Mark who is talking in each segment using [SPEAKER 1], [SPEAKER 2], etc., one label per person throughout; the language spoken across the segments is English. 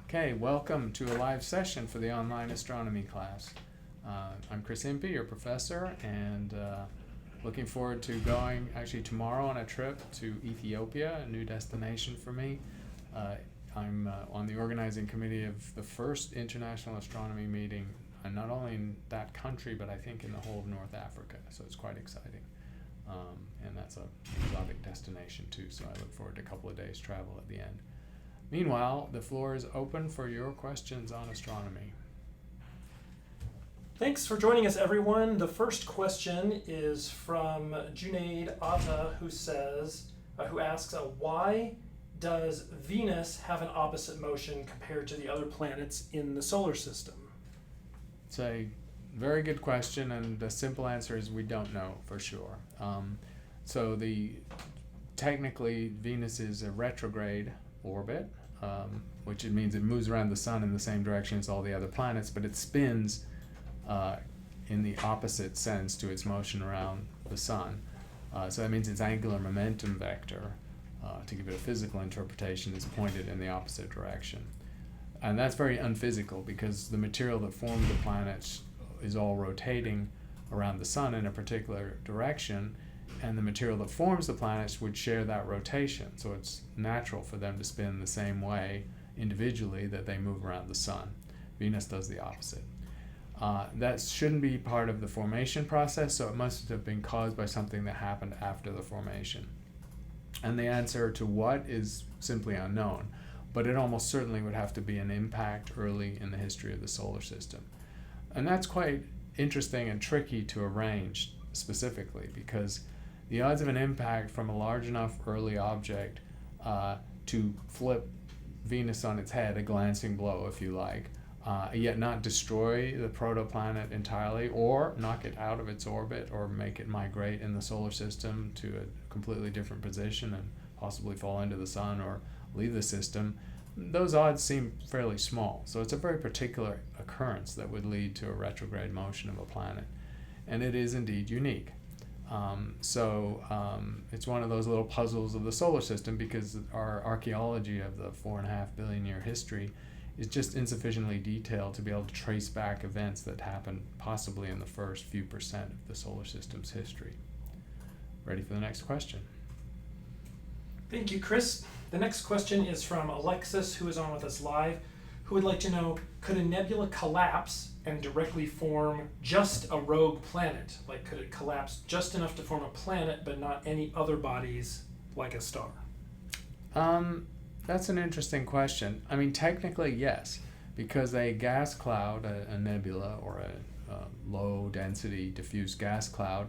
[SPEAKER 1] Okay, welcome to a live session for the online astronomy class. I'm Chris Impey, your professor, and looking forward to going actually tomorrow on a trip to Ethiopia, a new destination for me. I'm on the organizing committee of the first international astronomy meeting, not only in that country, but I think in the whole of North Africa, so it's quite exciting. And that's an exotic destination too, so I look forward to a couple of days travel at the end. Meanwhile, the floor is open for your questions on astronomy.
[SPEAKER 2] Thanks for joining us, everyone. The first question is from Junaid Atta, who asks, why does Venus have an opposite motion compared to the other planets in the solar system?
[SPEAKER 1] It's a very good question, and the simple answer is we don't know for sure. Technically, Venus is a retrograde orbit, which it means it moves around the sun in the same direction as all the other planets, but it spins in the opposite sense to its motion around the sun. So that means its angular momentum vector, to give it a physical interpretation, is pointed in the opposite direction. And that's very unphysical because the material that formed the planets is all rotating around the sun in a particular direction, and the material that forms the planets would share that rotation. So it's natural for them to spin the same way individually that they move around the sun. Venus does the opposite. That shouldn't be part of the formation process, so it must have been caused by something that happened after the formation. And the answer to what is simply unknown, but it almost certainly would have to be an impact early in the history of the solar system. And that's quite interesting and tricky to arrange specifically, because the odds of an impact from a large enough early object to flip Venus on its head, a glancing blow if you like, yet not destroy the protoplanet entirely or knock it out of its orbit or make it migrate in the solar system to a completely different position and possibly fall into the sun or leave the system, those odds seem fairly small. So it's a very particular occurrence that would lead to a retrograde motion of a planet. And it is indeed unique. It's one of those little puzzles of the solar system, because our archaeology of the 4.5 billion year history is just insufficiently detailed to be able to trace back events that happened possibly in the first few percent of the solar system's history. Ready for the next question?
[SPEAKER 2] Thank you, Chris. The next question is from Alexis, who is on with us live, who would like to know, could a nebula collapse and directly form just a rogue planet? Like, could it collapse just enough to form a planet, but not any other bodies like a star?
[SPEAKER 1] That's an interesting question. I mean, technically, yes, because a gas cloud, a nebula, or a low-density diffuse gas cloud,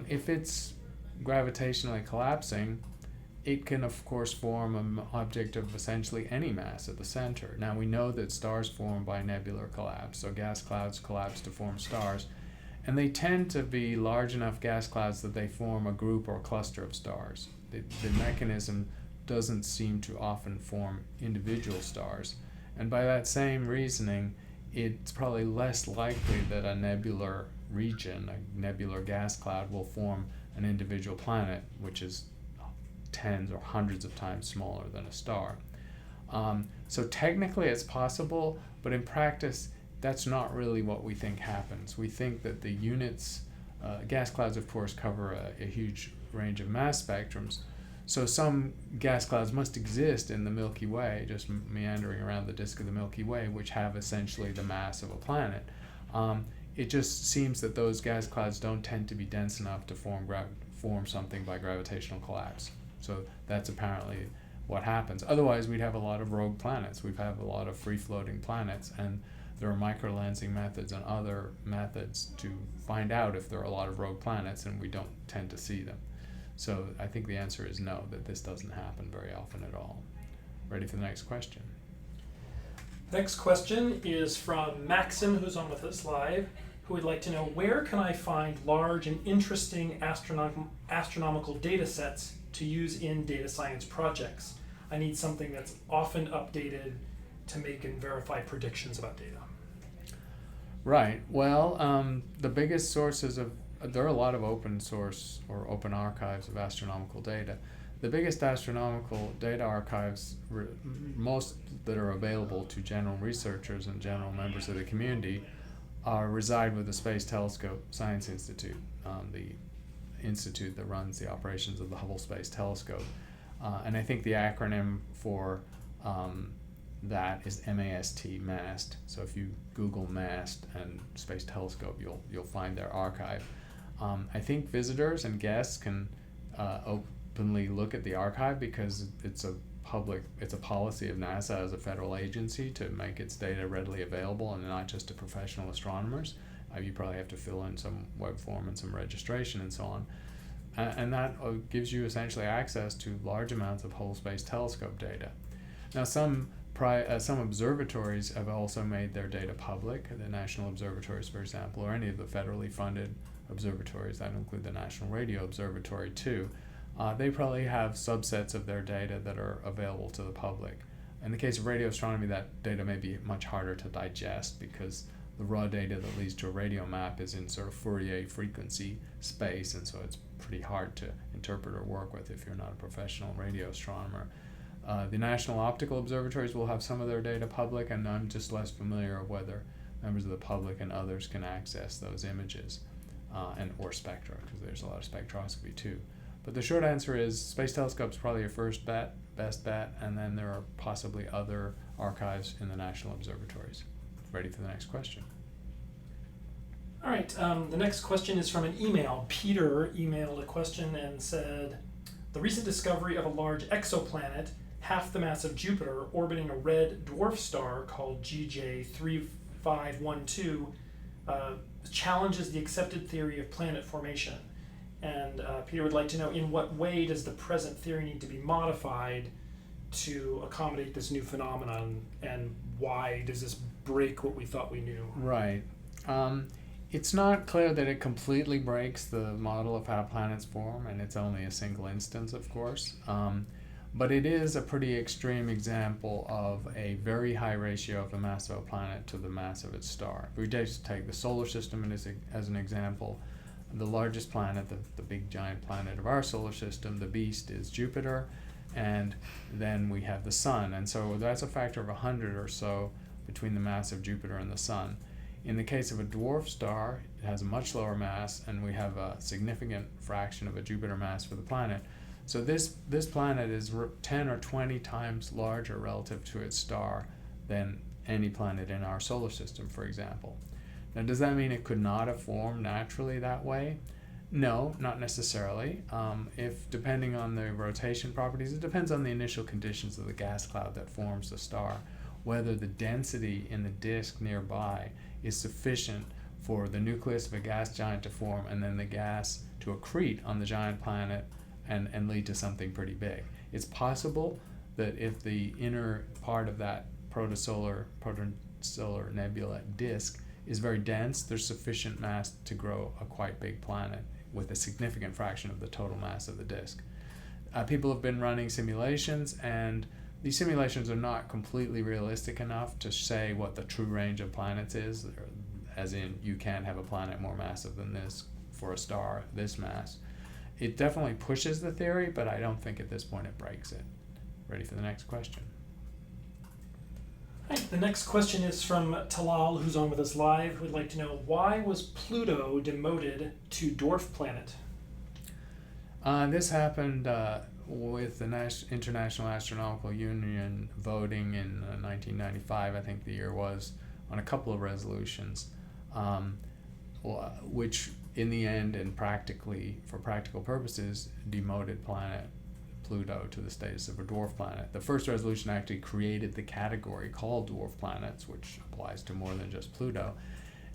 [SPEAKER 1] if it's gravitationally collapsing, it can, of course, form an object of essentially any mass at the center. Now, we know that stars form by nebular collapse, so gas clouds collapse to form stars, and they tend to be large enough gas clouds that they form a group or cluster of stars. The mechanism doesn't seem to often form individual stars, and by that same reasoning, it's probably less likely that a nebular region, a nebular gas cloud, will form an individual planet, which is tens or hundreds of times smaller than a star. So technically it's possible, but in practice that's not really what we think happens. We think that the units, gas clouds of course cover a huge range of mass spectrums, so some gas clouds must exist in the Milky Way, just meandering around the disk of the Milky Way, which have essentially the mass of a planet. It just seems that those gas clouds don't tend to be dense enough to form something by gravitational collapse. So that's apparently what happens. Otherwise, we'd have a lot of rogue planets. We'd have a lot of free-floating planets, and there are microlensing methods and other methods to find out if there are a lot of rogue planets, and we don't tend to see them. So I think the answer is no, that this doesn't happen very often at all. Ready for the next question?
[SPEAKER 2] Next question is from Maxim, who's on with us live, who would like to know, where can I find large and interesting astronomical data sets to use in data science projects? I need something that's often updated to make and verify predictions about data.
[SPEAKER 1] Right. Well, the biggest sources there are a lot of open source or open archives of astronomical data. the biggest astronomical data archives, most that are available to general researchers and general members of the community, reside with the Space Telescope Science Institute, the institute that runs the operations of the Hubble Space Telescope. And I think the acronym for that is MAST, MAST. So if you Google MAST and Space Telescope, you'll find their archive. I think visitors and guests can openly look at the archive because it's a policy of NASA as a federal agency to make its data readily available and not just to professional astronomers. You probably have to fill in some web form and some registration and so on. And that gives you essentially access to large amounts of whole space telescope data. Now some observatories have also made their data public, the national observatories, for example, or any of the federally funded observatories. That include the National Radio Observatory too. They probably have subsets of their data that are available to the public. In the case of radio astronomy, that data may be much harder to digest because the raw data that leads to a radio map is in sort of Fourier frequency space, and so it's pretty hard to interpret or work with if you're not a professional radio astronomer. The National Optical Observatories will have some of their data public, and I'm just less familiar with whether members of the public and others can access those images or spectra, because there's a lot of spectroscopy too. But the short answer is Space Telescope's probably your best bet, and then there are possibly other archives in the national observatories. Ready for the next question.
[SPEAKER 2] All right, the next question is from an email. Peter emailed a question and said, the recent discovery of a large exoplanet, half the mass of Jupiter, orbiting a red dwarf star called GJ3512, challenges the accepted theory of planet formation. And Peter would like to know, in what way does the present theory need to be modified to accommodate this new phenomenon, and why does this break what we thought we knew?
[SPEAKER 1] Right. It's not clear that it completely breaks the model of how planets form, and it's only a single instance, of course. But it is a pretty extreme example of a very high ratio of the mass of a planet to the mass of its star. If we just take the solar system as an example, the largest planet, the big giant planet of our solar system, the beast, is Jupiter, and then we have the Sun, and so that's a factor of 100 or so between the mass of Jupiter and the Sun. In the case of a dwarf star, it has a much lower mass, and we have a significant fraction of a Jupiter mass for the planet. So this planet is 10 or 20 times larger relative to its star than any planet in our solar system, for example. Now, does that mean it could not have formed naturally that way? No, not necessarily. If depending on the rotation properties, it depends on the initial conditions of the gas cloud that forms the star, whether the density in the disk nearby is sufficient for the nucleus of a gas giant to form and then the gas to accrete on the giant planet and lead to something pretty big. It's possible that if the inner part of that protosolar nebula disk is very dense, there's sufficient mass to grow a quite big planet with a significant fraction of the total mass of the disk. People have been running simulations, and these simulations are not completely realistic enough to say what the true range of planets is, as in you can't have a planet more massive than this for a star this mass. It definitely pushes the theory, but I don't think at this point it breaks it. Ready for the next question?
[SPEAKER 2] All right, the next question is from Talal, who's on with us live, who would like to know, why was Pluto demoted to dwarf planet?
[SPEAKER 1] This happened with the International Astronomical Union voting in 1995, I think the year was, on a couple of resolutions, which in the end and for practical purposes, demoted planet Pluto to the status of a dwarf planet. The first resolution actually created the category called dwarf planets, which applies to more than just Pluto.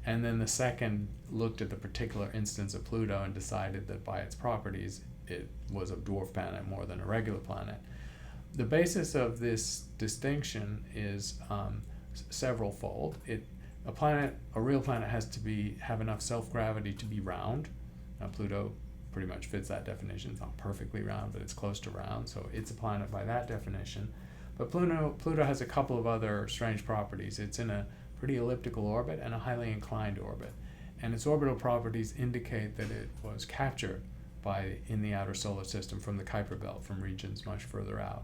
[SPEAKER 1] And then the second looked at the particular instance of Pluto and decided that by its properties, it was a dwarf planet more than a regular planet. The basis of this distinction is several-fold. A real planet has to have enough self-gravity to be round. Now, Pluto pretty much fits that definition. It's not perfectly round, but it's close to round, so it's a planet by that definition. But Pluto has a couple of other strange properties. It's in a pretty elliptical orbit and a highly inclined orbit. And its orbital properties indicate that it was captured in the outer solar system from the Kuiper belt, from regions much further out.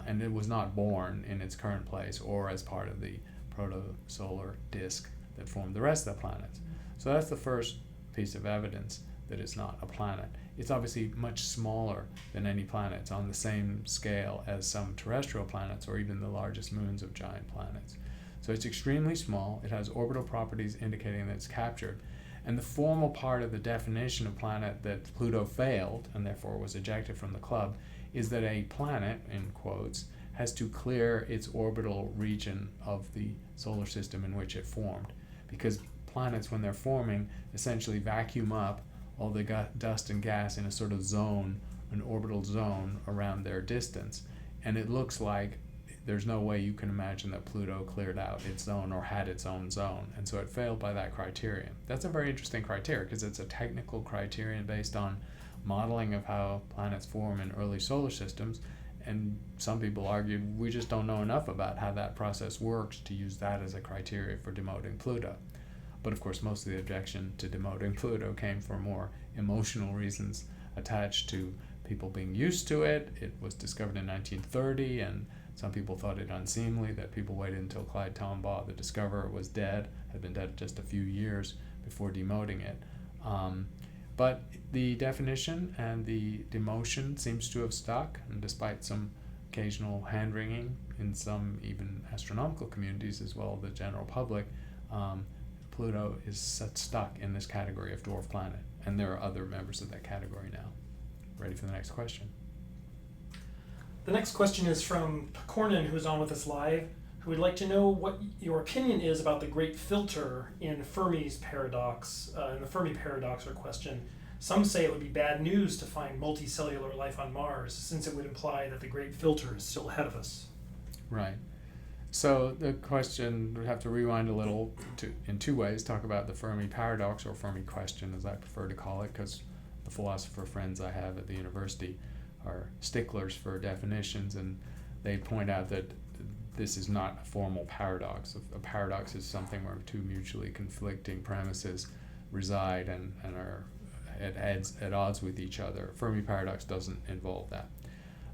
[SPEAKER 1] And it was not born in its current place or as part of the protosolar disk that formed the rest of the planets. So that's the first piece of evidence that it's not a planet. It's obviously much smaller than any planet. It's on the same scale as some terrestrial planets or even the largest moons of giant planets. So it's extremely small. It has orbital properties indicating that it's captured. And the formal part of the definition of planet that Pluto failed and therefore was ejected from the club is that a planet, in quotes, has to clear its orbital region of the solar system in which it formed. Because planets, when they're forming, essentially vacuum up all the dust and gas in a sort of zone, an orbital zone around their distance. And it looks like there's no way you can imagine that Pluto cleared out its zone or had its own zone. And so it failed by that criterion. That's a very interesting criteria because it's a technical criterion based on modeling of how planets form in early solar systems. And some people argued we just don't know enough about how that process works to use that as a criteria for demoting Pluto. But of course, most of the objection to demoting Pluto came from more emotional reasons attached to people being used to it. It was discovered in 1930, and some people thought it unseemly that people waited until Clyde Tombaugh, the discoverer, was dead, had been dead just a few years before demoting it. But the definition and the demotion seems to have stuck, and despite some occasional hand-wringing in some even astronomical communities as well as the general public, Pluto is stuck in this category of dwarf planet, and there are other members of that category now. Ready for the next question?
[SPEAKER 2] The next question is from Cornan, who's on with us live, who would like to know what your opinion is about the great filter in Fermi's paradox, in the Fermi paradox or question. Some say it would be bad news to find multicellular life on Mars, since it would imply that the great filter is still ahead of us.
[SPEAKER 1] Right. So the question, we have to rewind a little in two ways, talk about the Fermi paradox, or Fermi question as I prefer to call it, because the philosopher friends I have at the university are sticklers for definitions, and they point out that this is not a formal paradox. A paradox is something where two mutually conflicting premises reside and are at odds with each other. Fermi paradox doesn't involve that.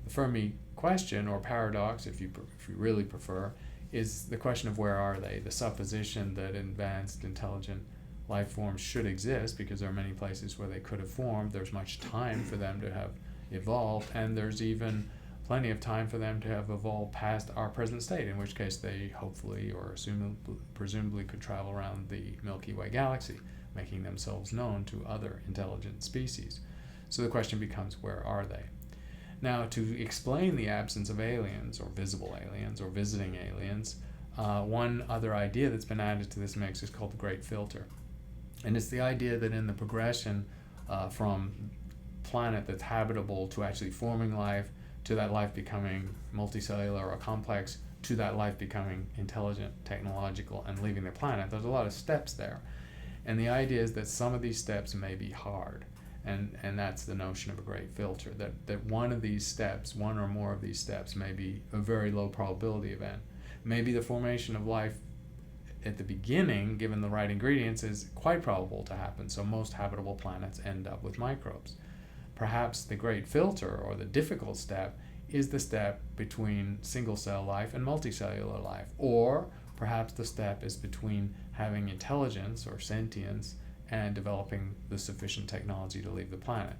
[SPEAKER 1] The Fermi question, or paradox, if you really prefer, is the question of where are they, the supposition that advanced intelligent life forms should exist because there are many places where they could have formed. There's much time for them to have evolved, and there's even plenty of time for them to have evolved past our present state, in which case they hopefully or presumably could travel around the Milky Way galaxy, making themselves known to other intelligent species. So the question becomes, where are they? Now, to explain the absence of aliens, or visible aliens, or visiting aliens, one other idea that's been added to this mix is called the Great Filter. And it's the idea that in the progression from planet that's habitable to actually forming life, to that life becoming multicellular or complex, to that life becoming intelligent, technological, and leaving the planet, there's a lot of steps there. And the idea is that some of these steps may be hard. And that's the notion of a great filter, that one of these steps, one or more of these steps, may be a very low probability event. Maybe the formation of life at the beginning, given the right ingredients, is quite probable to happen. So most habitable planets end up with microbes. Perhaps the great filter, or the difficult step, is the step between single-cell life and multicellular life. Or perhaps the step is between having intelligence or sentience and developing the sufficient technology to leave the planet.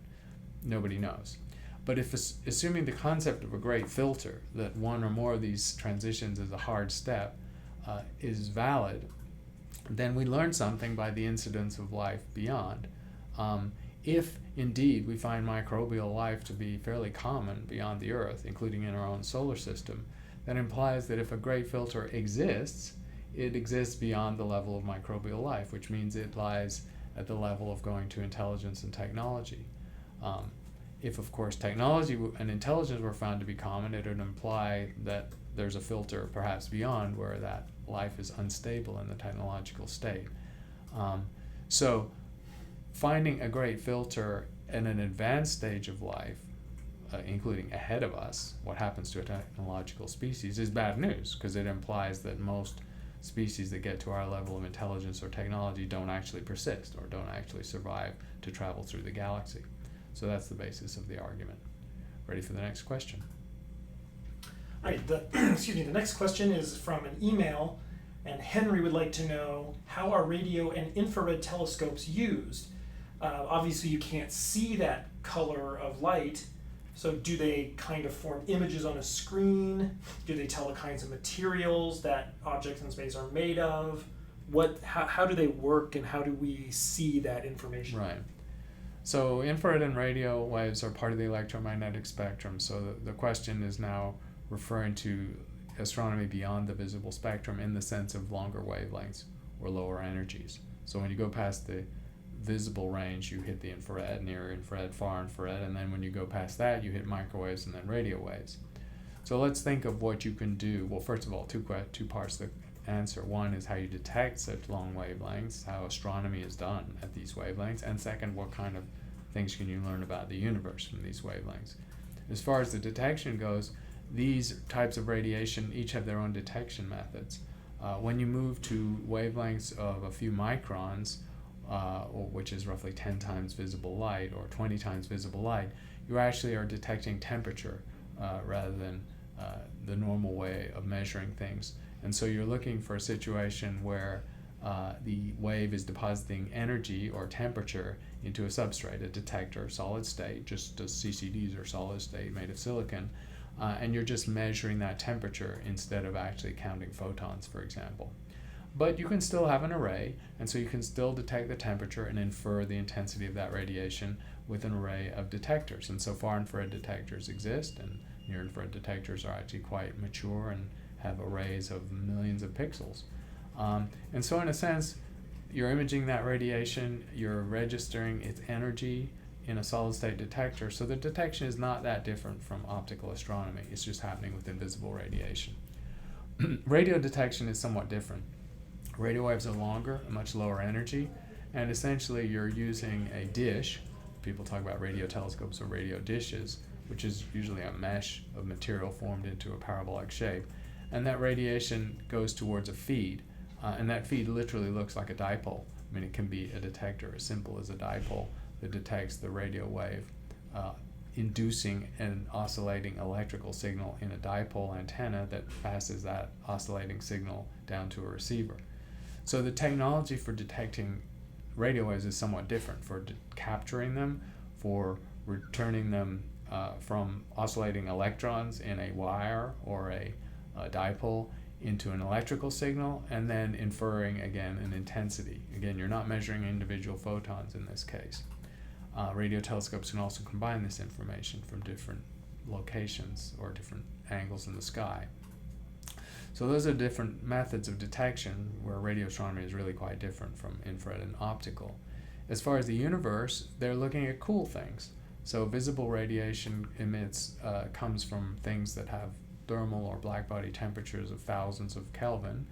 [SPEAKER 1] Nobody knows. But if assuming the concept of a great filter, that one or more of these transitions is a hard step, is valid, then we learn something by the incidence of life beyond. If indeed we find microbial life to be fairly common beyond the Earth, including in our own solar system, that implies that if a great filter exists, it exists beyond the level of microbial life, which means it lies at the level of going to intelligence and technology. If, of course, technology and intelligence were found to be common, it would imply that there's a filter perhaps beyond where that life is unstable in the technological state. So finding a great filter in an advanced stage of life, including ahead of us, what happens to a technological species, is bad news, because it implies that most species that get to our level of intelligence or technology don't actually persist or don't actually survive to travel through the galaxy. So that's the basis of the argument. Ready for the next question?
[SPEAKER 2] All right, excuse me, the next question is from an email, and Henry would like to know, how are radio and infrared telescopes used? Obviously you can't see that color of light, so do they kind of form images on a screen? Do they tell the kinds of materials that objects in space are made of? How do they work, and how do we see that information?
[SPEAKER 1] Right. So infrared and radio waves are part of the electromagnetic spectrum, so the question is now referring to astronomy beyond the visible spectrum in the sense of longer wavelengths or lower energies. So when you go past the visible range, you hit the infrared, near infrared, far infrared, and then when you go past that, you hit microwaves and then radio waves. So let's think of what you can do. Well, first of all, two parts to the answer. One is how you detect such long wavelengths, how astronomy is done at these wavelengths, and second, what kind of things can you learn about the universe from these wavelengths. As far as the detection goes, these types of radiation each have their own detection methods. When you move to wavelengths of a few microns, which is roughly 10 times visible light or 20 times visible light, you actually are detecting temperature rather than the normal way of measuring things. And so you're looking for a situation where the wave is depositing energy or temperature into a substrate, a detector, solid state, just as CCDs are solid state made of silicon, and you're just measuring that temperature instead of actually counting photons, for example. But you can still have an array, and so you can still detect the temperature and infer the intensity of that radiation with an array of detectors. And so far infrared detectors exist, and near infrared detectors are actually quite mature and have arrays of millions of pixels. And so in a sense, you're imaging that radiation, you're registering its energy in a solid state detector, so the detection is not that different from optical astronomy. It's just happening with invisible radiation. Radio detection is somewhat different. Radio waves are longer, much lower energy, and essentially you're using a dish. People talk about radio telescopes or radio dishes, which is usually a mesh of material formed into a parabolic shape. And that radiation goes towards a feed, and that feed literally looks like a dipole. I mean, it can be a detector as simple as a dipole that detects the radio wave, inducing an oscillating electrical signal in a dipole antenna that passes that oscillating signal down to a receiver. So the technology for detecting radio waves is somewhat different, for capturing them, for returning them from oscillating electrons in a wire or a dipole into an electrical signal, and then inferring again an intensity. Again, you're not measuring individual photons in this case. Radio telescopes can also combine this information from different locations or different angles in the sky. So those are different methods of detection, where radio astronomy is really quite different from infrared and optical. As far as the universe, they're looking at cool things. So visible radiation comes from things that have thermal or blackbody temperatures of thousands of Kelvin,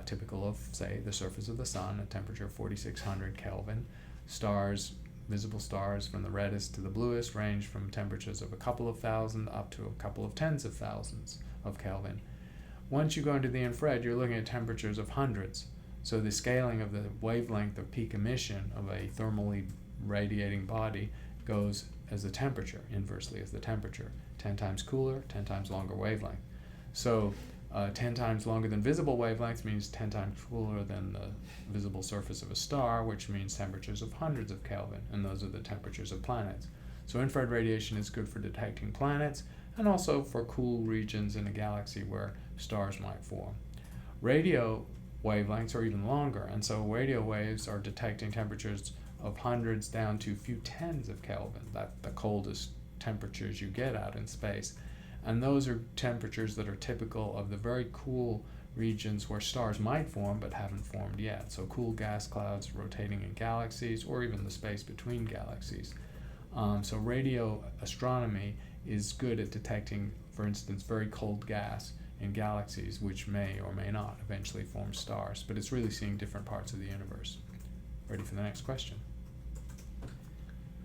[SPEAKER 1] typical of, say, the surface of the sun, a temperature of 4,600 Kelvin. Stars, visible stars from the reddest to the bluest, range from temperatures of a couple of thousand up to a couple of tens of thousands of Kelvin. Once you go into the infrared, you're looking at temperatures of hundreds. So the scaling of the wavelength of peak emission of a thermally radiating body goes as the temperature, inversely as the temperature. 10 times cooler, 10 times longer wavelength. So 10 times longer than visible wavelengths means 10 times cooler than the visible surface of a star, which means temperatures of hundreds of Kelvin, and those are the temperatures of planets. So infrared radiation is good for detecting planets, and also for cool regions in a galaxy where stars might form. Radio wavelengths are even longer, and so radio waves are detecting temperatures of hundreds down to a few tens of Kelvin, that's the coldest temperatures you get out in space. And those are temperatures that are typical of the very cool regions where stars might form but haven't formed yet. So cool gas clouds rotating in galaxies, or even the space between galaxies. So radio astronomy is good at detecting, for instance, very cold gas in galaxies, which may or may not eventually form stars. But it's really seeing different parts of the universe. Ready for the next question?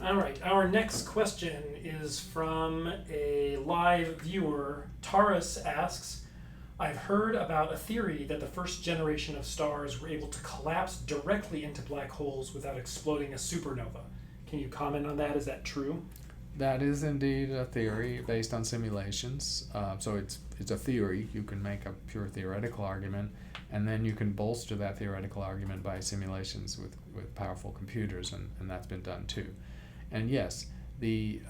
[SPEAKER 2] All right, our next question is from a live viewer. Taurus asks, I've heard about a theory that the first generation of stars were able to collapse directly into black holes without exploding a supernova. Can you comment on that? Is that true?
[SPEAKER 1] That is indeed a theory based on simulations. So it's a theory. You can make a pure theoretical argument, and then you can bolster that theoretical argument by simulations with powerful computers, and that's been done too. And yes, the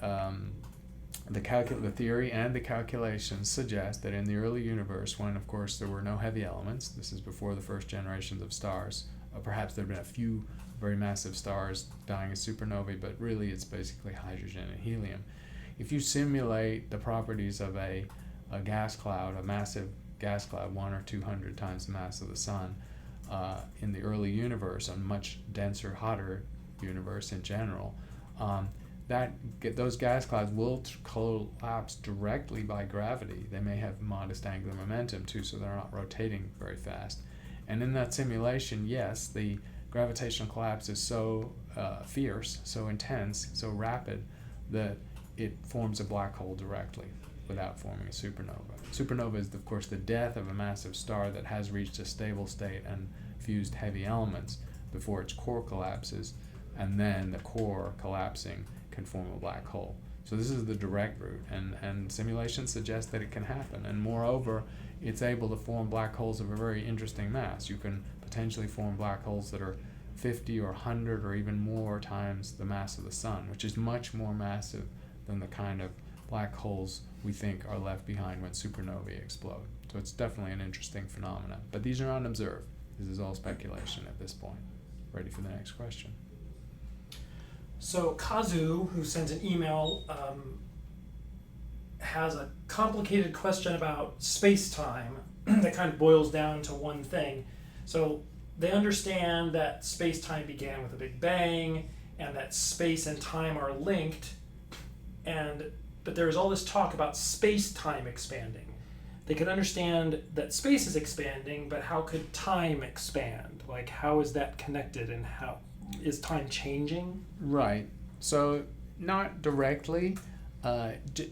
[SPEAKER 1] theory and the calculations suggest that in the early universe, when of course there were no heavy elements, this is before the first generations of stars, perhaps there have been a few very massive stars dying as supernovae, but really it's basically hydrogen and helium. If you simulate the properties of a gas cloud, a massive gas cloud, 100 or 200 times the mass of the sun, in the early universe, a much denser, hotter universe in general, those gas clouds will collapse directly by gravity. They may have modest angular momentum too, so they're not rotating very fast. And in that simulation, yes, the gravitational collapse is so fierce, so intense, so rapid, that it forms a black hole directly without forming a supernova. Supernova is, of course, the death of a massive star that has reached a stable state and fused heavy elements before its core collapses, and then the core collapsing can form a black hole. So this is the direct route, and simulations suggest that it can happen. And moreover, it's able to form black holes of a very interesting mass. You can potentially form black holes that are 50 or 100 or even more times the mass of the sun, which is much more massive than the kind of black holes we think are left behind when supernovae explode. So it's definitely an interesting phenomenon. But these are unobserved. This is all speculation at this point. Ready for the next question.
[SPEAKER 2] So Kazu, who sends an email, has a complicated question about space-time that kind of boils down to one thing. So they understand that space-time began with a Big Bang and that space and time are linked, but there's all this talk about space-time expanding. They could understand that space is expanding, but how could time expand? Like, how is that connected, and how is time changing?
[SPEAKER 1] Right. So not directly.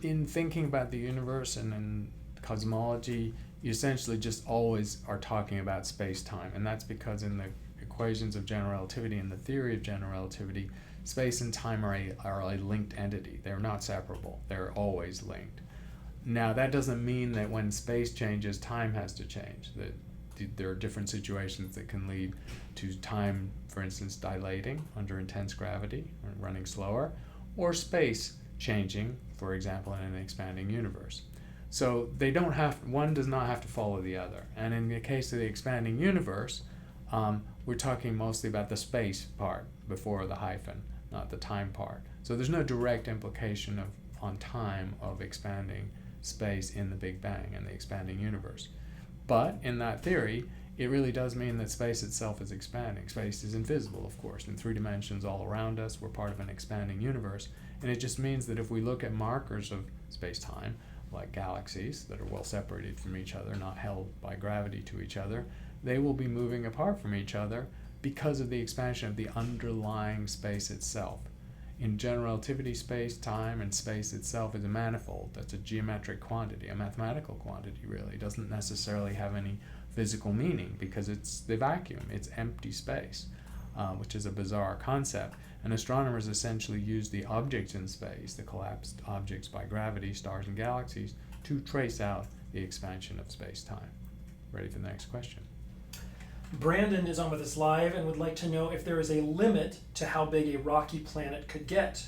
[SPEAKER 1] In thinking about the universe and in cosmology, you essentially just always are talking about space-time, and that's because in the equations of general relativity and the theory of general relativity, space and time are a linked entity. They're not separable. They're always linked. Now, that doesn't mean that when space changes, time has to change. That there are different situations that can lead to time, for instance, dilating under intense gravity or running slower, or space changing, for example, in an expanding universe. So one does not have to follow the other. And in the case of the expanding universe, we're talking mostly about the space part before the hyphen, not the time part. So there's no direct implication on time of expanding space in the Big Bang and the expanding universe. But in that theory, it really does mean that space itself is expanding. Space is invisible, of course, in 3 dimensions all around us. We're part of an expanding universe. And it just means that if we look at markers of space-time, like galaxies that are well separated from each other, not held by gravity to each other, they will be moving apart from each other because of the expansion of the underlying space itself. In general relativity, space-time and space itself is a manifold. That's a geometric quantity, a mathematical quantity, really. It doesn't necessarily have any physical meaning because it's the vacuum, it's empty space, which is a bizarre concept. And astronomers essentially use the objects in space, the collapsed objects by gravity, stars and galaxies, to trace out the expansion of space-time. Ready for the next question?
[SPEAKER 2] Brandon is on with us live and would like to know if there is a limit to how big a rocky planet could get.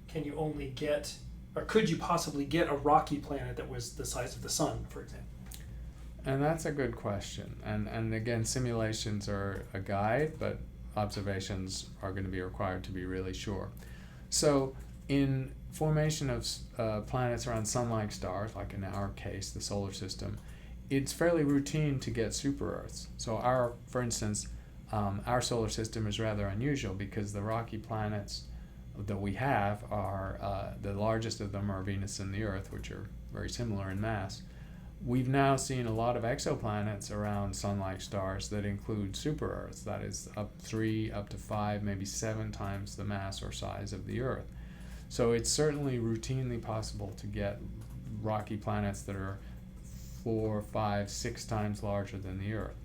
[SPEAKER 2] Can you only get, or could you possibly get a rocky planet that was the size of the sun, for example?
[SPEAKER 1] And that's a good question. And again, simulations are a guide, but observations are going to be required to be really sure. So in formation of planets around sun-like stars, like in our case, the solar system, it's fairly routine to get super-Earths. So for instance, our solar system is rather unusual because the rocky planets that we have are, the largest of them are Venus and the Earth, which are very similar in mass. We've now seen a lot of exoplanets around sun-like stars that include super-Earths, that is up 3, up to 5, maybe 7 times the mass or size of the Earth. So it's certainly routinely possible to get rocky planets that are 4, 5, 6 times larger than the Earth.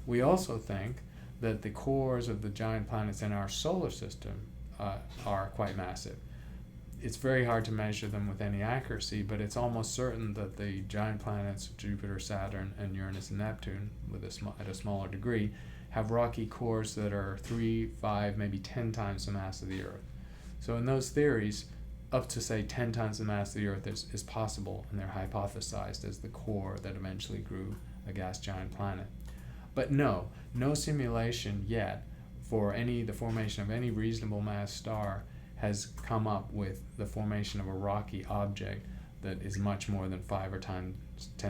[SPEAKER 1] We also think that the cores of the giant planets in our solar system are quite massive. It's very hard to measure them with any accuracy, but it's almost certain that the giant planets, Jupiter, Saturn, and Uranus and Neptune, at a smaller degree, have rocky cores that are 3, 5, maybe 10 times the mass of the Earth. So in those theories, up to say 10 times the mass of the Earth is possible, and they're hypothesized as the core that eventually grew a gas giant planet. But no simulation yet for the formation of any reasonable mass star has come up with the formation of a rocky object that is much more than 5 or 10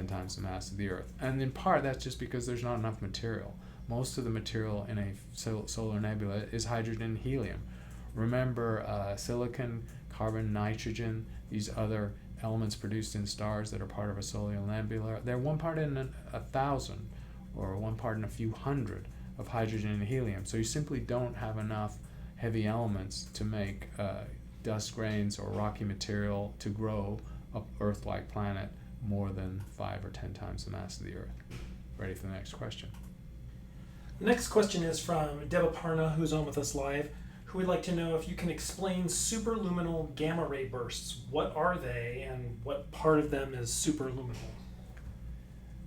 [SPEAKER 1] times the mass of the Earth. And in part, that's just because there's not enough material. Most of the material in a solar nebula is hydrogen and helium. Remember silicon, carbon, nitrogen, these other elements produced in stars that are part of a solar nebula. They're 1 part in 1,000 or 1 part in a few hundred of hydrogen and helium. So you simply don't have enough heavy elements to make dust grains or rocky material to grow a Earth-like planet more than 5 or 10 times the mass of the Earth. Ready for the next question?
[SPEAKER 2] The next question is from Debaparna, who's on with us live, who would like to know if you can explain superluminal gamma ray bursts. What are they, and what part of them is superluminal?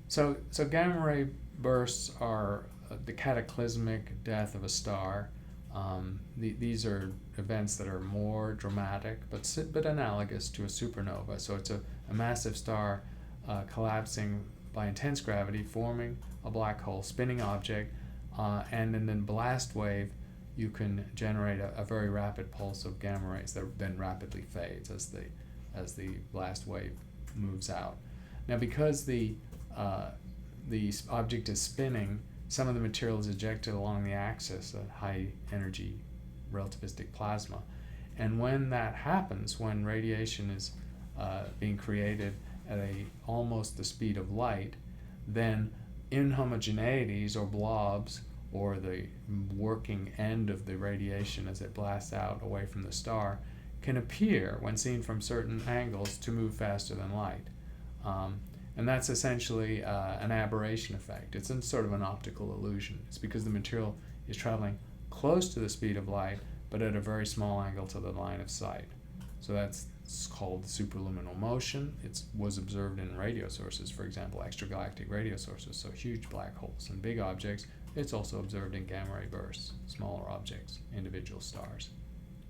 [SPEAKER 1] So gamma ray bursts are the cataclysmic death of a star. These are events that are more dramatic, but analogous to a supernova. So it's a massive star collapsing by intense gravity, forming a black hole, spinning object, and in the blast wave, you can generate a very rapid pulse of gamma rays that then rapidly fades as the blast wave moves out. Now, because the object is spinning, some of the material is ejected along the axis, a high energy relativistic plasma. And when that happens, when radiation is being created at almost the speed of light, then inhomogeneities or blobs, or the working end of the radiation as it blasts out away from the star, can appear when seen from certain angles to move faster than light. And that's essentially an aberration effect. It's sort of an optical illusion. It's because the material is traveling close to the speed of light, but at a very small angle to the line of sight. So that's called superluminal motion. It was observed in radio sources, for example, extragalactic radio sources, so huge black holes and big objects. It's also observed in gamma ray bursts, smaller objects, individual stars.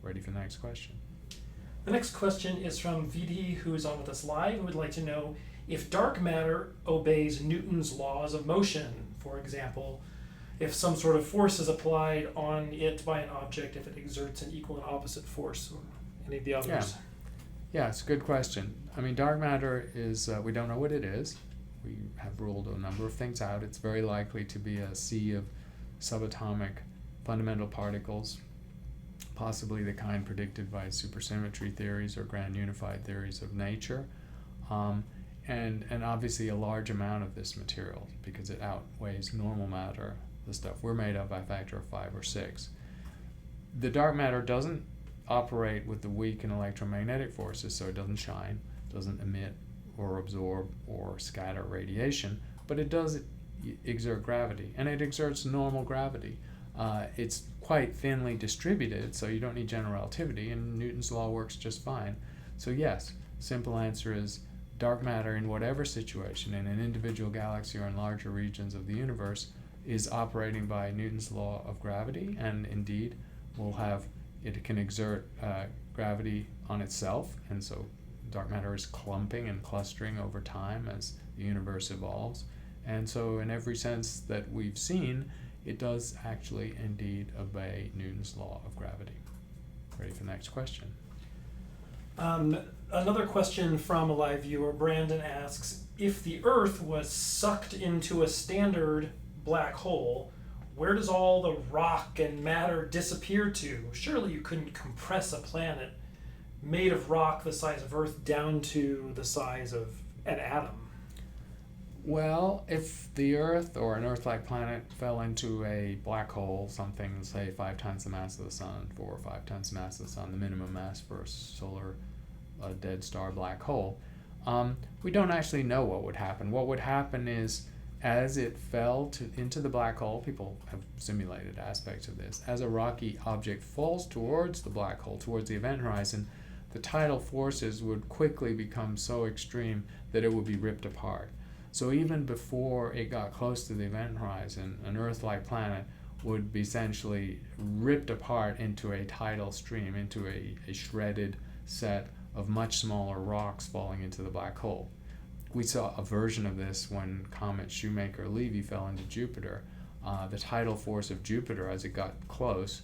[SPEAKER 1] Ready for the next question?
[SPEAKER 2] The next question is from Vidhi, who is on with us live, who would like to know if dark matter obeys Newton's laws of motion. For example, if some sort of force is applied on it by an object, if it exerts an equal and opposite force, or any of the others.
[SPEAKER 1] Yeah, it's a good question. I mean, dark matter is, we don't know what it is. We have ruled a number of things out. It's very likely to be a sea of subatomic fundamental particles, possibly the kind predicted by supersymmetry theories or grand unified theories of nature, and obviously a large amount of this material because it outweighs normal matter, the stuff we're made of, by a factor of 5 or 6. The dark matter doesn't operate with the weak and electromagnetic forces, so it doesn't shine, doesn't emit or absorb or scatter radiation, but it does exert gravity, and it exerts normal gravity. It's quite thinly distributed, so you don't need general relativity, and Newton's law works just fine. So yes, simple answer is dark matter in whatever situation, in an individual galaxy or in larger regions of the universe, is operating by Newton's law of gravity, and indeed it can exert gravity on itself, and so dark matter is clumping and clustering over time as the universe evolves. And so in every sense that we've seen, it does actually indeed obey Newton's law of gravity. Ready for the next question?
[SPEAKER 2] Another question from a live viewer, Brandon asks, if the Earth was sucked into a standard black hole, where does all the rock and matter disappear to? Surely you couldn't compress a planet made of rock the size of Earth down to the size of an atom.
[SPEAKER 1] Well, if the Earth or an Earth-like planet fell into a black hole, something, say, 5 times the mass of the Sun, 4 or 5 times the mass of the Sun, the minimum mass for a solar dead star black hole, we don't actually know what would happen. What would happen is as it fell into the black hole, people have simulated aspects of this, as a rocky object falls towards the black hole, towards the event horizon, the tidal forces would quickly become so extreme that it would be ripped apart. So even before it got close to the event horizon, an Earth-like planet would be essentially ripped apart into a tidal stream, into a shredded set of much smaller rocks falling into the black hole. We saw a version of this when comet Shoemaker-Levy fell into Jupiter. The tidal force of Jupiter, as it got close,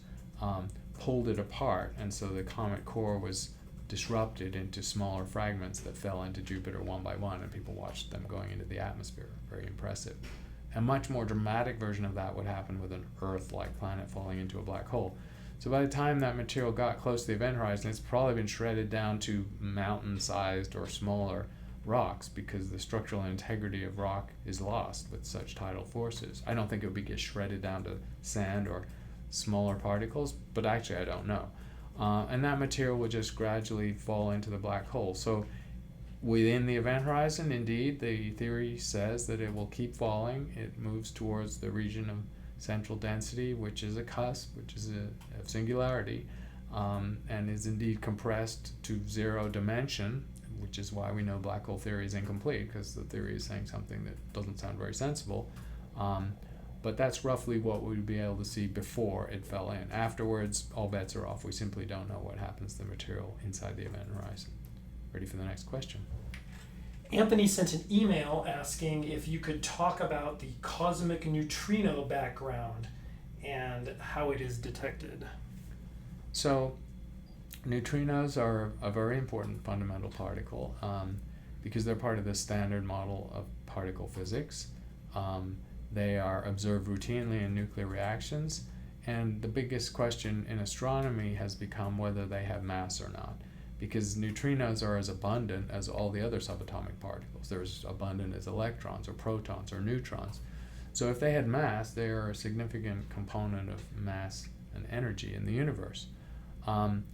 [SPEAKER 1] pulled it apart, and so the comet core was disrupted into smaller fragments that fell into Jupiter one by one, and people watched them going into the atmosphere. Very impressive. A much more dramatic version of that would happen with an Earth-like planet falling into a black hole. So by the time that material got close to the event horizon, it's probably been shredded down to mountain-sized or smaller rocks, because the structural integrity of rock is lost with such tidal forces. I don't think it would get shredded down to sand or smaller particles, but actually I don't know. And that material will just gradually fall into the black hole. So within the event horizon, indeed, the theory says that it will keep falling. It moves towards the region of central density, which is a cusp, which is a singularity, and is indeed compressed to zero dimension, which is why we know black hole theory is incomplete, because the theory is saying something that doesn't sound very sensible. But that's roughly what we'd be able to see before it fell in. Afterwards, all bets are off. We simply don't know what happens to the material inside the event horizon. Ready for the next question?
[SPEAKER 2] Anthony sent an email asking if you could talk about the cosmic neutrino background and how it is detected.
[SPEAKER 1] So, neutrinos are a very important fundamental particle because they're part of the standard model of particle physics. They are observed routinely in nuclear reactions, and the biggest question in astronomy has become whether they have mass or not, because neutrinos are as abundant as all the other subatomic particles. They're as abundant as electrons or protons or neutrons. So if they had mass, they are a significant component of mass and energy in the universe. And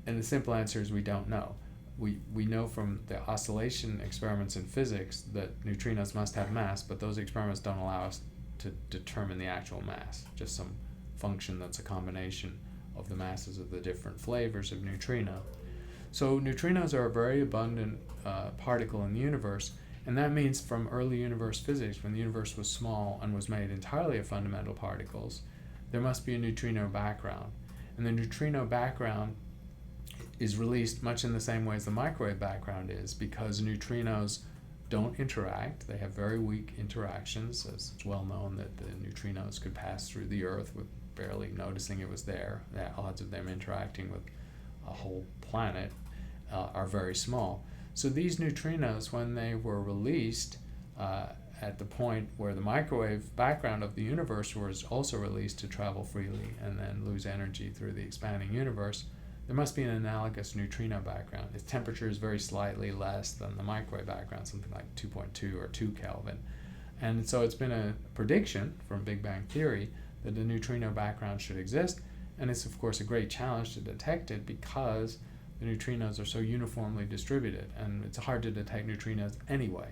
[SPEAKER 1] the simple answer is we don't know. We know from the oscillation experiments in physics that neutrinos must have mass, but those experiments don't allow us to determine the actual mass, just some function that's a combination of the masses of the different flavors of neutrino. So neutrinos are a very abundant particle in the universe, and that means from early universe physics, when the universe was small and was made entirely of fundamental particles, there must be a neutrino background. And the neutrino background is released much in the same way as the microwave background is, because neutrinos don't interact. They have very weak interactions, as it's well known that the neutrinos could pass through the Earth with barely noticing it was there. The odds of them interacting with a whole planet are very small. So these neutrinos, when they were released at the point where the microwave background of the universe was also released to travel freely and then lose energy through the expanding universe, there must be an analogous neutrino background. Its temperature is very slightly less than the microwave background, something like 2.2 or 2 Kelvin. And so it's been a prediction from Big Bang Theory that the neutrino background should exist, and it's of course a great challenge to detect it because the neutrinos are so uniformly distributed, and it's hard to detect neutrinos anyway.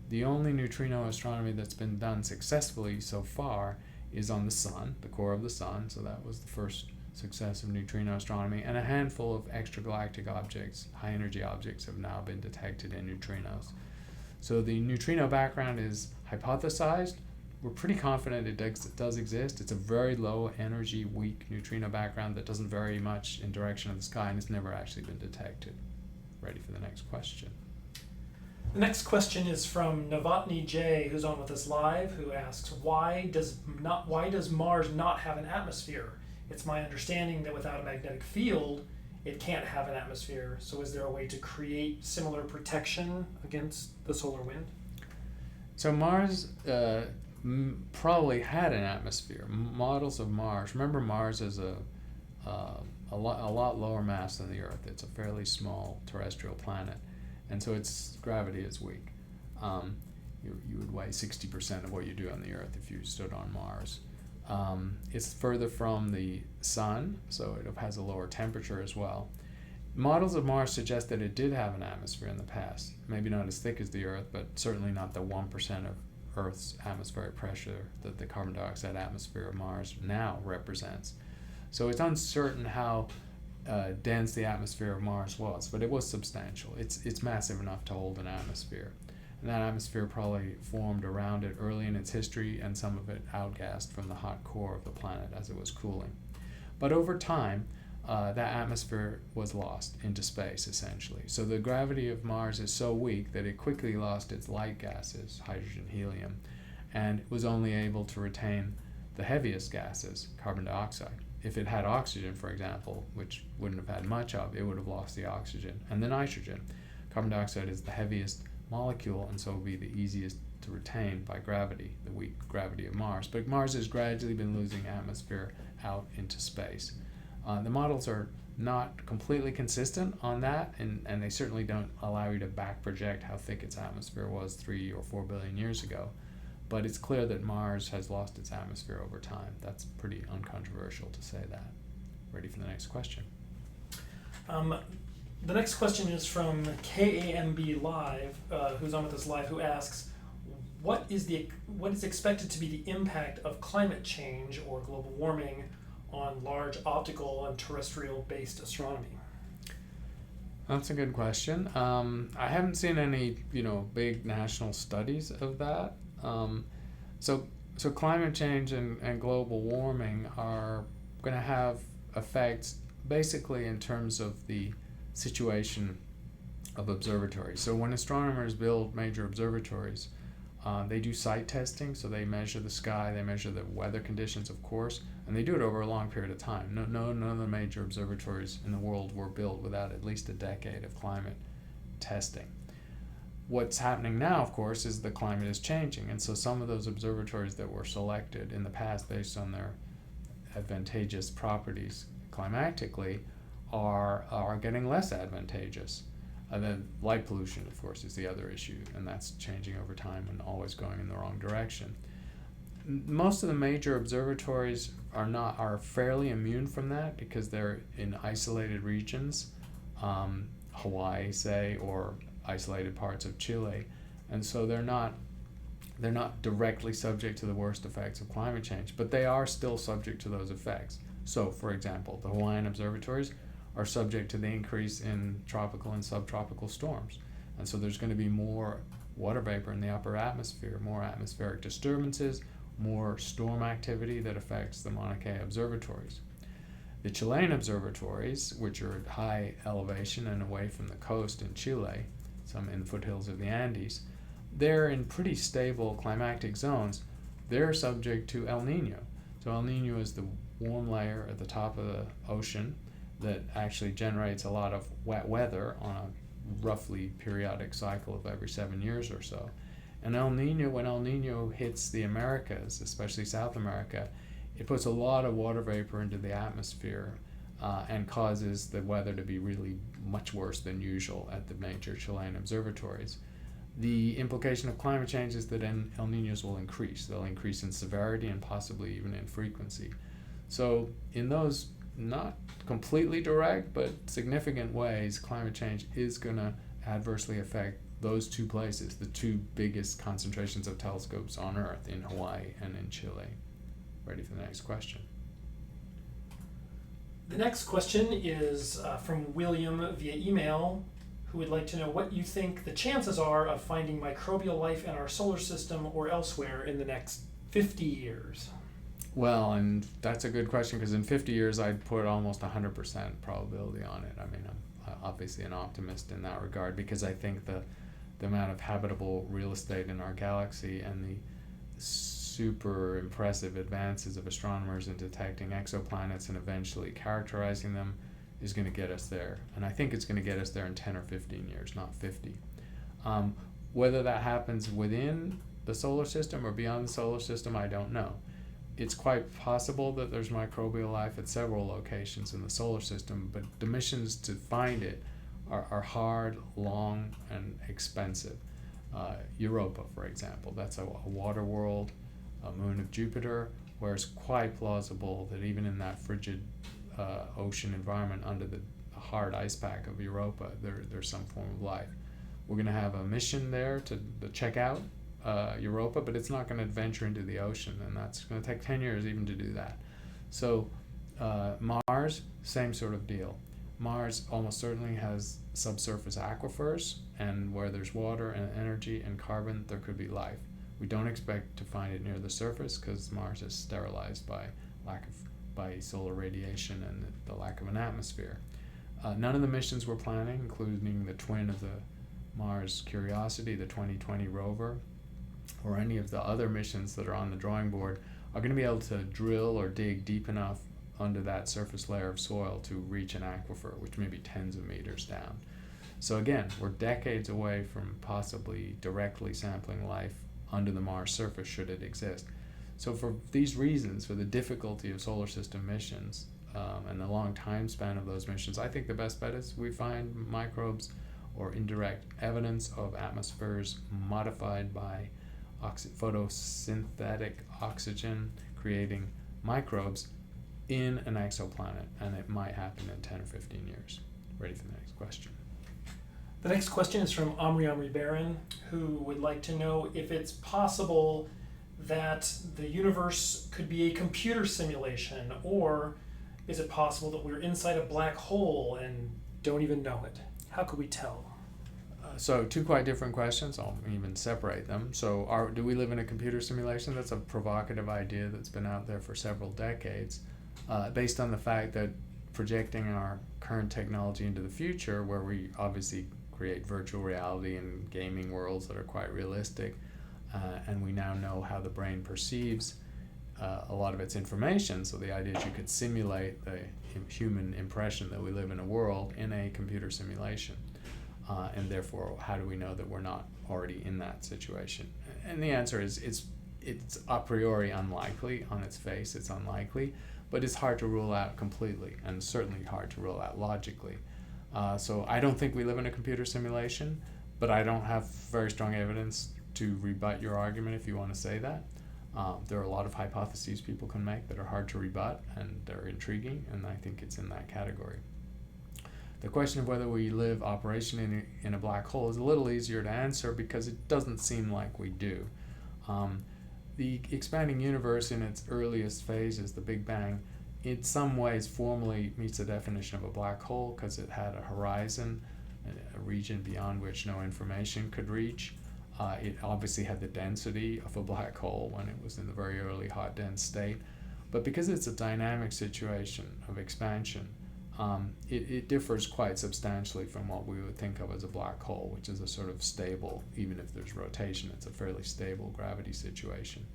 [SPEAKER 1] The only neutrino astronomy that's been done successfully so far is on the Sun, the core of the Sun, so that was the first success of neutrino astronomy, and a handful of extragalactic objects, high energy objects, have now been detected in neutrinos. So the neutrino background is hypothesized. We're pretty confident it does exist. It's a very low energy, weak neutrino background that doesn't vary much in direction of the sky, and it's never actually been detected. Ready for the next question.
[SPEAKER 2] The next question is from Novotny J, who's on with us live, who asks, why does Mars not have an atmosphere? It's my understanding that without a magnetic field, it can't have an atmosphere. So is there a way to create similar protection against the solar wind?
[SPEAKER 1] So Mars probably had an atmosphere. Models of Mars. Remember, Mars is a lot lower mass than the Earth. It's a fairly small terrestrial planet, and so its gravity is weak. You would weigh 60% of what you do on the Earth if you stood on Mars. It's further from the Sun, so it has a lower temperature as well. Models of Mars suggest that it did have an atmosphere in the past. Maybe not as thick as the Earth, but certainly not the 1% of Earth's atmospheric pressure that the carbon dioxide atmosphere of Mars now represents. So it's uncertain how dense the atmosphere of Mars was, but it was substantial. It's massive enough to hold an atmosphere. And that atmosphere probably formed around it early in its history, and some of it outgassed from the hot core of the planet as it was cooling. But over time, that atmosphere was lost into space, essentially. So the gravity of Mars is so weak that it quickly lost its light gases, hydrogen, helium, and was only able to retain the heaviest gases, carbon dioxide. If it had oxygen, for example, which wouldn't have had much of, it would have lost the oxygen and the nitrogen. Carbon dioxide is the heaviest molecule, and so will be the easiest to retain by gravity, the weak gravity of Mars. But Mars has gradually been losing atmosphere out into space. The models are not completely consistent on that, and they certainly don't allow you to back project how thick its atmosphere was 3 or 4 billion years ago. But it's clear that Mars has lost its atmosphere over time. That's pretty uncontroversial to say that. Ready for the next question?
[SPEAKER 2] The next question is from KAMB Live, who's on with us live, who asks, what is expected to be the impact of climate change or global warming on large optical and terrestrial-based astronomy?
[SPEAKER 1] That's a good question. I haven't seen any, big national studies of that. So climate change and global warming are going to have effects basically in terms of the situation of observatories. So when astronomers build major observatories, they do site testing, so they measure the sky, they measure the weather conditions, of course, and they do it over a long period of time. None of the major observatories in the world were built without at least a decade of climate testing. What's happening now, of course, is the climate is changing, and so some of those observatories that were selected in the past based on their advantageous properties climatically are getting less advantageous. And then light pollution, of course, is the other issue, and that's changing over time and always going in the wrong direction. Most of the major observatories are fairly immune from that because they're in isolated regions, Hawaii, say, or isolated parts of Chile, and so they're not directly subject to the worst effects of climate change, but they are still subject to those effects. So, for example, the Hawaiian observatories are subject to the increase in tropical and subtropical storms, and so there's going to be more water vapor in the upper atmosphere, more atmospheric disturbances, more storm activity that affects the Mauna Kea observatories. The Chilean observatories, which are at high elevation and away from the coast in Chile, some in foothills of the Andes, they're in pretty stable climatic zones. They're subject to El Nino. So El Nino is the warm layer at the top of the ocean that actually generates a lot of wet weather on a roughly periodic cycle of every 7 years or so. And when El Nino hits the Americas, especially South America, it puts a lot of water vapor into the atmosphere and causes the weather to be really much worse than usual at the major Chilean observatories. The implication of climate change is that El Ninos will increase. They'll increase in severity and possibly even in frequency. So in those not completely direct but significant ways, climate change is going to adversely affect those two places, the two biggest concentrations of telescopes on Earth, in Hawaii and in Chile. Ready for the next question?
[SPEAKER 2] The next question is from William via email, who would like to know what you think the chances are of finding microbial life in our solar system or elsewhere in the next 50 years.
[SPEAKER 1] Well, and that's a good question, because in 50 years I'd put almost 100% probability on it. I mean, I'm obviously an optimist in that regard, because I think the amount of habitable real estate in our galaxy and the super impressive advances of astronomers in detecting exoplanets and eventually characterizing them is going to get us there. And I think it's going to get us there in 10 or 15 years, not 50. Whether that happens within the solar system or beyond the solar system, I don't know. It's quite possible that there's microbial life at several locations in the solar system, but the missions to find it are hard, long, and expensive. Europa, for example, that's a water world, a moon of Jupiter, where it's quite plausible that even in that frigid ocean environment under the hard ice pack of Europa, there's some form of life. We're going to have a mission there to check out Europa, but it's not going to venture into the ocean, and that's going to take 10 years even to do that. So Mars, same sort of deal. Mars almost certainly has subsurface aquifers, and where there's water and energy and carbon, there could be life. We don't expect to find it near the surface because Mars is sterilized by solar radiation and the lack of an atmosphere. None of the missions we're planning, including the twin of the Mars Curiosity, the 2020 rover, or any of the other missions that are on the drawing board, are going to be able to drill or dig deep enough under that surface layer of soil to reach an aquifer, which may be tens of meters down. So again, we're decades away from possibly directly sampling life under the Mars surface, should it exist. So for these reasons, for the difficulty of solar system missions and the long time span of those missions, I think the best bet is we find microbes or indirect evidence of atmospheres modified by photosynthetic oxygen creating microbes in an exoplanet, and it might happen in 10 or 15 years. Ready for the next question.
[SPEAKER 2] The next question is from Omri Baron, who would like to know if it's possible that the universe could be a computer simulation, or is it possible that we're inside a black hole and don't even know it? How could we tell?
[SPEAKER 1] So two quite different questions. I'll even separate them. So do we live in a computer simulation? That's a provocative idea that's been out there for several decades, based on the fact that projecting our current technology into the future, where we obviously create virtual reality and gaming worlds that are quite realistic, and we now know how the brain perceives a lot of its information. So the idea is you could simulate the human impression that we live in a world in a computer simulation. And therefore, how do we know that we're not already in that situation? And the answer is it's a priori unlikely. On its face, it's unlikely, but it's hard to rule out completely, and certainly hard to rule out logically. So I don't think we live in a computer simulation, but I don't have very strong evidence to rebut your argument if you want to say that. There are a lot of hypotheses people can make that are hard to rebut, and they're intriguing, and I think it's in that category. The question of whether we live operationally in a black hole is a little easier to answer because it doesn't seem like we do. The expanding universe in its earliest phases, the Big Bang, in some ways formally meets the definition of a black hole because it had a horizon, a region beyond which no information could reach. It obviously had the density of a black hole when it was in the very early hot dense state. But because it's a dynamic situation of expansion, it differs quite substantially from what we would think of as a black hole, which is a sort of stable, even if there's rotation, it's a fairly stable gravity situation.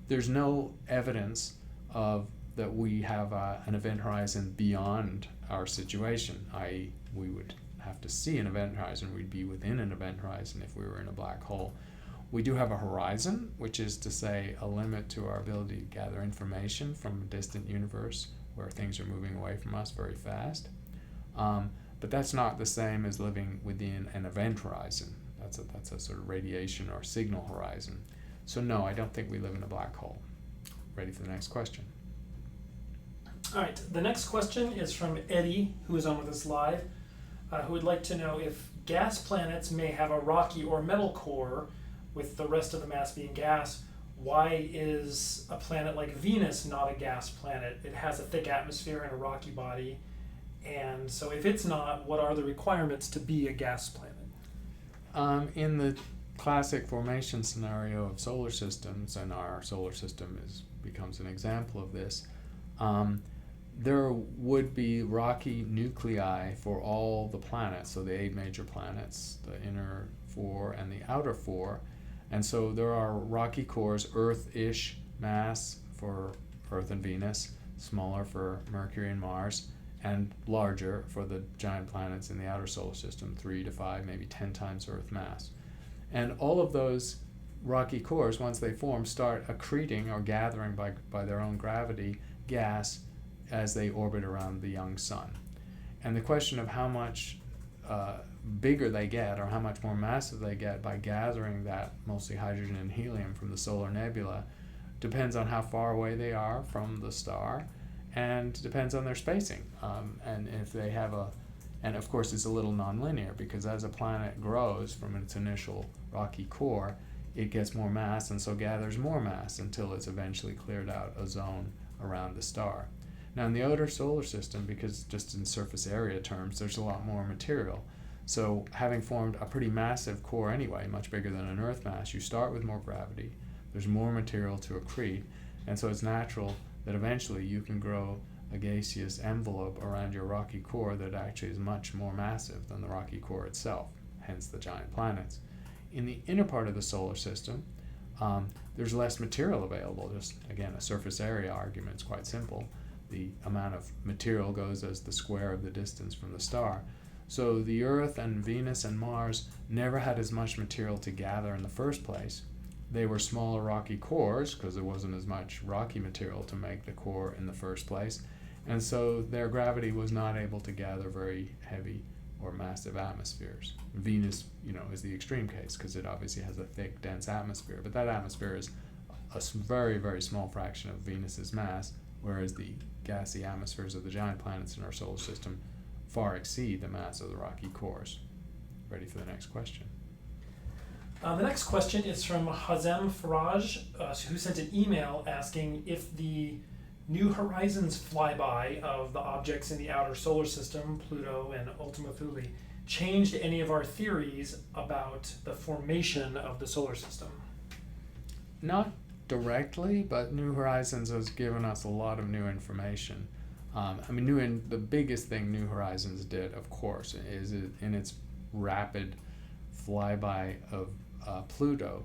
[SPEAKER 1] There's no evidence that we have an event horizon beyond our situation, i.e. we would have to see an event horizon, we'd be within an event horizon if we were in a black hole. We do have a horizon, which is to say a limit to our ability to gather information from a distant universe where things are moving away from us very fast. But that's not the same as living within an event horizon. That's a sort of radiation or signal horizon. So no, I don't think we live in a black hole. Ready for the next question.
[SPEAKER 2] All right, the next question is from Eddie, who is on with us live, who would like to know if gas planets may have a rocky or metal core with the rest of the mass being gas. Why is a planet like Venus not a gas planet? It has a thick atmosphere and a rocky body. And so if it's not, what are the requirements to be a gas planet?
[SPEAKER 1] In the classic formation scenario of solar systems, and our solar system becomes an example of this, there would be rocky nuclei for all the planets, so the 8 major planets, the inner 4 and the outer 4. And so there are rocky cores, Earth-ish mass for Earth and Venus, smaller for Mercury and Mars, and larger for the giant planets in the outer solar system, 3 to 5, maybe 10 times Earth mass. And all of those rocky cores, once they form, start accreting or gathering by their own gravity gas as they orbit around the young sun. And the question of how much bigger they get, or how much more massive they get by gathering that mostly hydrogen and helium from the solar nebula, depends on how far away they are from the star, and depends on their spacing. And if they have and of course it's a little nonlinear, because as a planet grows from its initial rocky core, it gets more mass and so gathers more mass until it's eventually cleared out a zone around the star. Now in the outer solar system, because just in surface area terms, there's a lot more material. So having formed a pretty massive core anyway, much bigger than an Earth mass, you start with more gravity, there's more material to accrete, and so it's natural that eventually you can grow a gaseous envelope around your rocky core that actually is much more massive than the rocky core itself, hence the giant planets. In the inner part of the solar system, there's less material available. Just again, a surface area argument is quite simple. The amount of material goes as the square of the distance from the star. So the Earth and Venus and Mars never had as much material to gather in the first place. They were smaller rocky cores because there wasn't as much rocky material to make the core in the first place. And so their gravity was not able to gather very heavy or massive atmospheres. Venus, is the extreme case because it obviously has a thick, dense atmosphere, but that atmosphere is a very, very small fraction of Venus's mass, whereas the gassy atmospheres of the giant planets in our solar system far exceed the mass of the rocky cores. Ready for the next question?
[SPEAKER 2] The next question is from Hazem Faraj, who sent an email asking if the New Horizons flyby of the objects in the outer solar system, Pluto and Ultima Thule, changed any of our theories about the formation of the solar system.
[SPEAKER 1] Not directly, but New Horizons has given us a lot of new information. The biggest thing New Horizons did, of course, is in its rapid flyby of Pluto,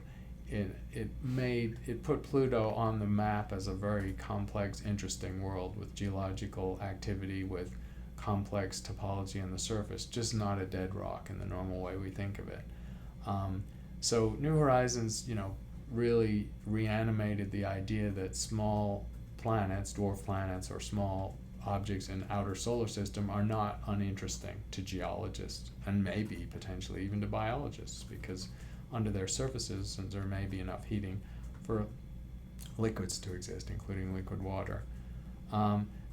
[SPEAKER 1] it put Pluto on the map as a very complex, interesting world with geological activity, with complex topology on the surface, just not a dead rock in the normal way we think of it. So New Horizons, really reanimated the idea that small planets, dwarf planets, or small objects in outer solar system are not uninteresting to geologists and maybe potentially even to biologists, because under their surfaces there may be enough heating for liquids to exist, including liquid water.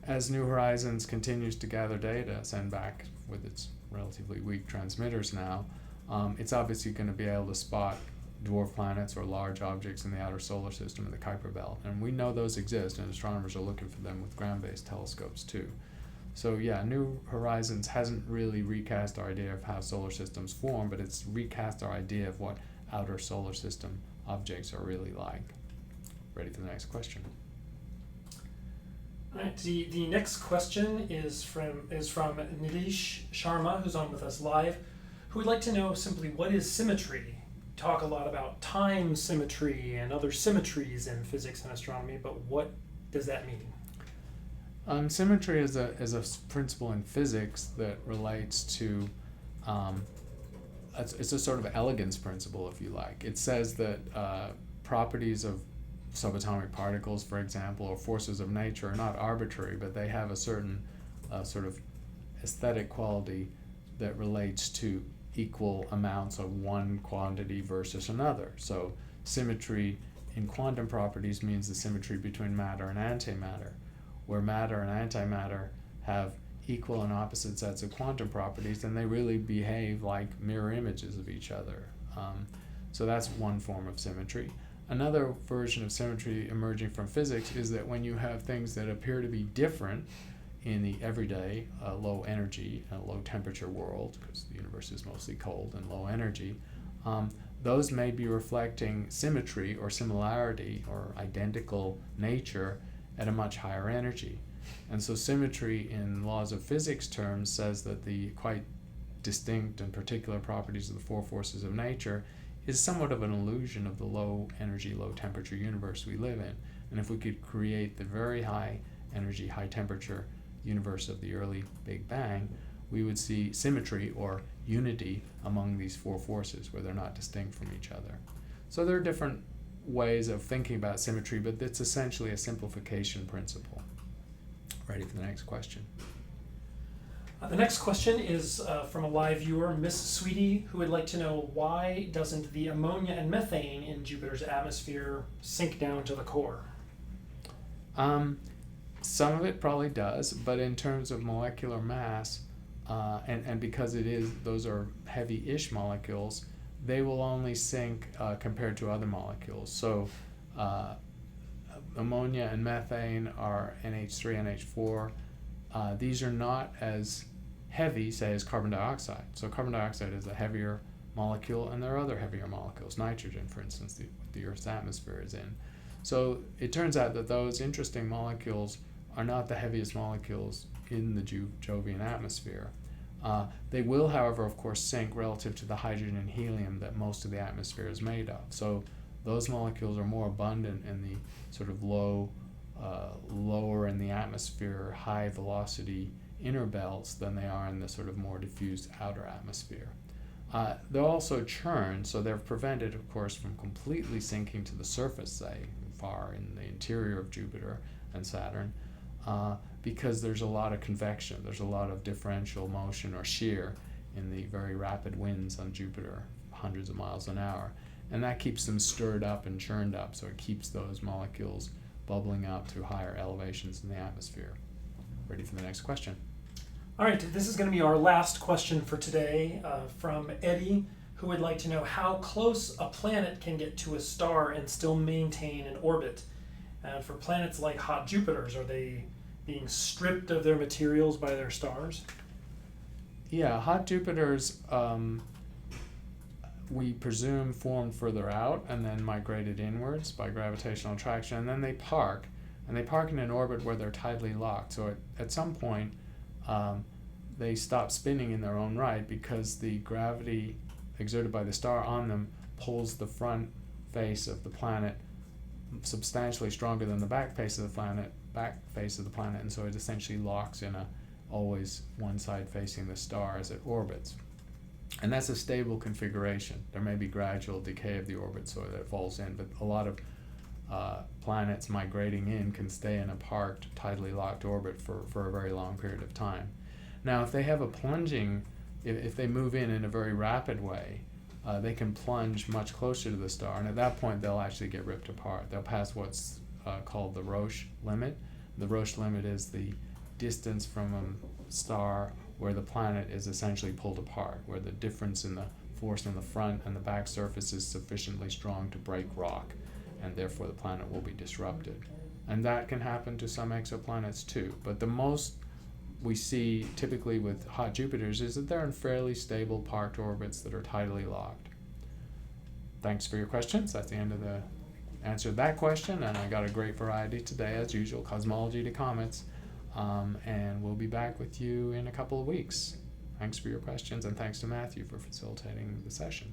[SPEAKER 1] As New Horizons continues to gather data, send back with its relatively weak transmitters now, it's obviously going to be able to spot dwarf planets or large objects in the outer solar system in the Kuiper Belt. And we know those exist, and astronomers are looking for them with ground-based telescopes too. So yeah, New Horizons hasn't really recast our idea of how solar systems form, but it's recast our idea of what outer solar system objects are really like. Ready for the next question?
[SPEAKER 2] All right, the next question is from Nilesh Sharma, who's on with us live, who would like to know simply, what is symmetry? Talk a lot about time symmetry and other symmetries in physics and astronomy, but what does that mean?
[SPEAKER 1] Symmetry is a principle in physics that relates to it's a sort of elegance principle, if you like. It says that properties of subatomic particles, for example, or forces of nature are not arbitrary, but they have a certain sort of aesthetic quality that relates to equal amounts of one quantity versus another. So symmetry in quantum properties means the symmetry between matter and antimatter, where matter and antimatter have equal and opposite sets of quantum properties, and they really behave like mirror images of each other. So that's one form of symmetry. Another version of symmetry emerging from physics is that when you have things that appear to be different in the everyday low energy and low temperature world, because the universe is mostly cold and low energy, those may be reflecting symmetry or similarity or identical nature at a much higher energy. And so symmetry in laws of physics terms says that the quite distinct and particular properties of the four forces of nature is somewhat of an illusion of the low energy, low temperature universe we live in. And if we could create the very high energy, high temperature universe of the early Big Bang, we would see symmetry or unity among these four forces where they're not distinct from each other. So there are different ways of thinking about symmetry, but it's essentially a simplification principle. Ready for the next question?
[SPEAKER 2] The next question is from a live viewer, Miss Sweetie, who would like to know, why doesn't the ammonia and methane in Jupiter's atmosphere sink down to the core?
[SPEAKER 1] Some of it probably does, but in terms of molecular mass, and because those are heavy-ish molecules, they will only sink compared to other molecules. So ammonia and methane are NH3, NH4. These are not as heavy, say, as carbon dioxide. So carbon dioxide is a heavier molecule, and there are other heavier molecules. Nitrogen, for instance, the Earth's atmosphere is in. So it turns out that those interesting molecules are not the heaviest molecules in the Jovian atmosphere. They will, however, of course, sink relative to the hydrogen and helium that most of the atmosphere is made of. So those molecules are more abundant in the sort of lower in the atmosphere, high velocity inner belts than they are in the sort of more diffused outer atmosphere. They'll also churn, so they're prevented, of course, from completely sinking to the surface, say, far in the interior of Jupiter and Saturn, because there's a lot of convection, there's a lot of differential motion or shear in the very rapid winds on Jupiter, hundreds of miles an hour. And that keeps them stirred up and churned up, so it keeps those molecules bubbling up to higher elevations in the atmosphere. Ready for the next question?
[SPEAKER 2] All right, this is going to be our last question for today from Eddie, who would like to know how close a planet can get to a star and still maintain an orbit. And for planets like hot Jupiters, are they being stripped of their materials by their stars?
[SPEAKER 1] Yeah, hot Jupiters, we presume formed further out and then migrated inwards by gravitational attraction, and then they park in an orbit where they're tidally locked. So at some point, they stop spinning in their own right because the gravity exerted by the star on them pulls the front face of the planet substantially stronger than the back face of the planet, and so it essentially locks in a always one side facing the star as it orbits. And that's a stable configuration. There may be gradual decay of the orbit so that it falls in, but a lot of planets migrating in can stay in a parked, tidally locked orbit for a very long period of time. Now, if they have a plunging, if they move in a very rapid way, they can plunge much closer to the star, and at that point they'll actually get ripped apart. They'll pass what's called the Roche limit. The Roche limit is the distance from a star where the planet is essentially pulled apart, where the difference in the force in the front and the back surface is sufficiently strong to break rock, and therefore the planet will be disrupted. And that can happen to some exoplanets too, but the most we see typically with hot Jupiters is that they're in fairly stable parked orbits that are tidally locked. Thanks for your questions. That's the end of the answer to that question, and I got a great variety today as usual, cosmology to comets, and we'll be back with you in a couple of weeks. Thanks for your questions, and thanks to Matthew for facilitating the session.